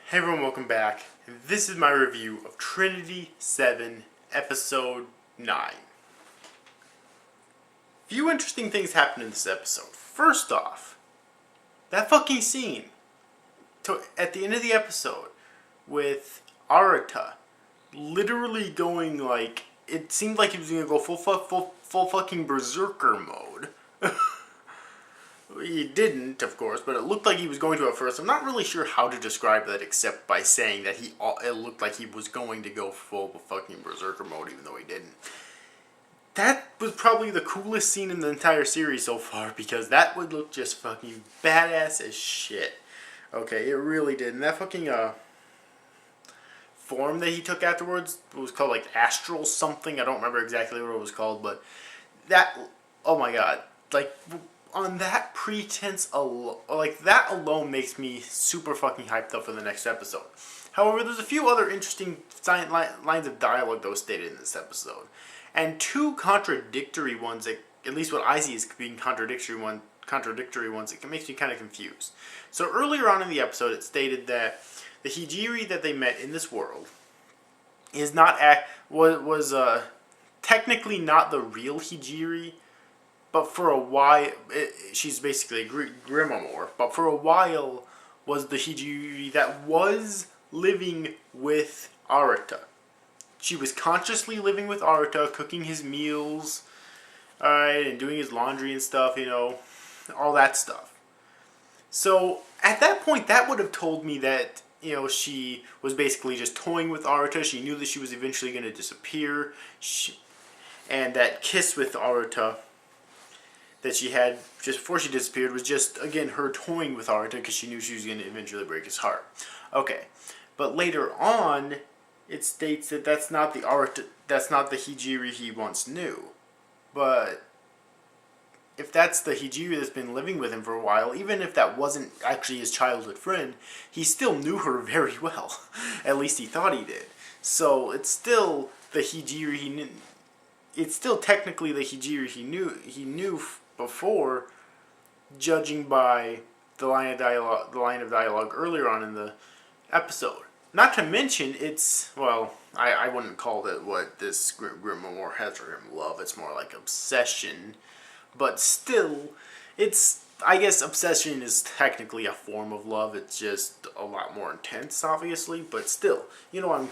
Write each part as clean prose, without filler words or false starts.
Hey everyone, welcome back. This is my review of Trinity 7, Episode 9. Few interesting things happen in this episode. First off, that fucking scene at the end of the episode with Arata literally going like, it seemed like he was going to go full fucking berserker mode. He didn't, of course, but it looked like he was going to at first. I'm not really sure how to describe that except by saying that it looked like he was going to go full fucking berserker mode, even though he didn't. That was probably the coolest scene in the entire series so far, because that would look just fucking badass as shit. Okay, it really did. And that fucking form that he took afterwards, it was called like astral something. I don't remember exactly what it was called, but that, oh my god, like, on that pretense alone, like, that alone makes me super fucking hyped up for the next episode. However, there's a few other interesting lines of dialogue that was stated in this episode, and two contradictory ones that, at least what I see as being contradictory ones, it makes me kind of confused. So earlier on in the episode, it stated that the Hijiri that they met in this world is not was technically not the real Hijiri. But for a while, she's basically a Grimamore. But for a while, was the Hijiri that was living with Arata. She was consciously living with Arata, cooking his meals, alright, and doing his laundry and stuff, you know, all that stuff. So at that point, that would have told me that, you know, she was basically just toying with Arata. She knew that she was eventually going to disappear, and that kiss with Arata that she had just before she disappeared was just, again, her toying with Arata because she knew she was going to eventually break his heart. Okay, but later on, it states that that's not the Arata, that's not the Hijiri he once knew. But if that's the Hijiri that's been living with him for a while, even if that wasn't actually his childhood friend, he still knew her very well. At least he thought he did. So it's still the Hijiri he knew. It's still technically the Hijiri he knew before, judging by the line of dialogue earlier on in the episode. Not to mention, it's, well, I wouldn't call it what this Grimamore has for him love. It's more like obsession. But still, it's, I guess obsession is technically a form of love. It's just a lot more intense, obviously. But still, you know what I'm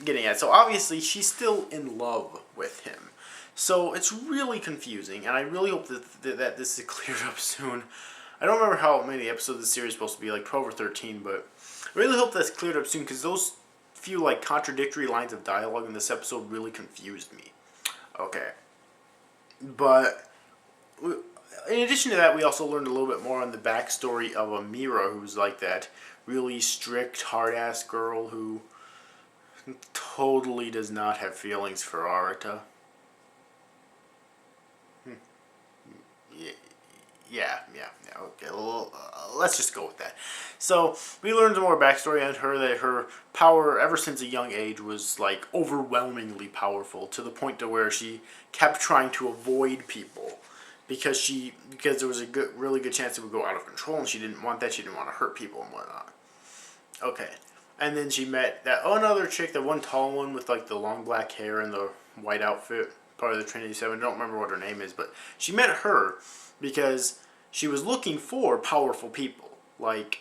getting at. So obviously, she's still in love with him. So it's really confusing, and I really hope that this is cleared up soon. I don't remember how many episodes the series is supposed to be, like 12 or 13, but I really hope that's cleared up soon, because those few like contradictory lines of dialogue in this episode really confused me. Okay. But in addition to that, we also learned a little bit more on the backstory of Amira, who's like that really strict, hard-ass girl who totally does not have feelings for Arata. Yeah, okay, well, let's just go with that. So, we learned some more backstory on her, that her power, ever since a young age, was, like, overwhelmingly powerful, to the point to where she kept trying to avoid people, because there was a really good chance it would go out of control, and she didn't want that. She didn't want to hurt people and whatnot. Okay, and then she met that another chick, that one tall one with, like, the long black hair and the white outfit, part of the Trinity 7, I don't remember what her name is, but she met her because she was looking for powerful people. Like,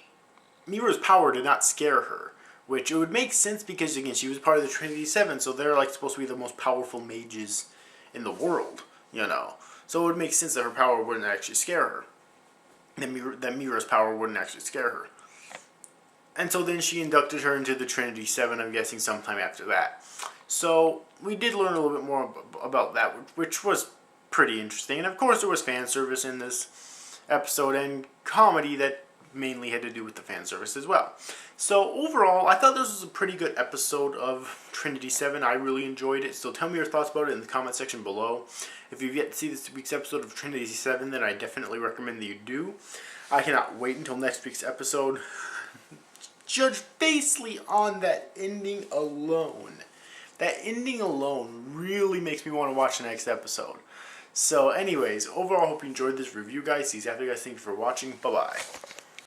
Mira's power did not scare her, which it would make sense because, again, she was part of the Trinity 7, so they're, like, supposed to be the most powerful mages in the world, you know. So it would make sense that her power wouldn't actually scare her. That Mira's power wouldn't actually scare her. And so then she inducted her into the Trinity 7, I'm guessing sometime after that. So we did learn a little bit more about that, which was pretty interesting. And of course there was fan service in this episode, and comedy that mainly had to do with the fan service as well. So overall, I thought this was a pretty good episode of Trinity 7. I really enjoyed it. So tell me your thoughts about it in the comment section below. If you've yet to see this week's episode of Trinity 7, then I definitely recommend that you do. I cannot wait until next week's episode. Judge basely on that ending alone. That ending alone really makes me want to watch the next episode. So anyways, overall, I hope you enjoyed this review, guys. See you after, guys. Thank you for watching. Bye-bye.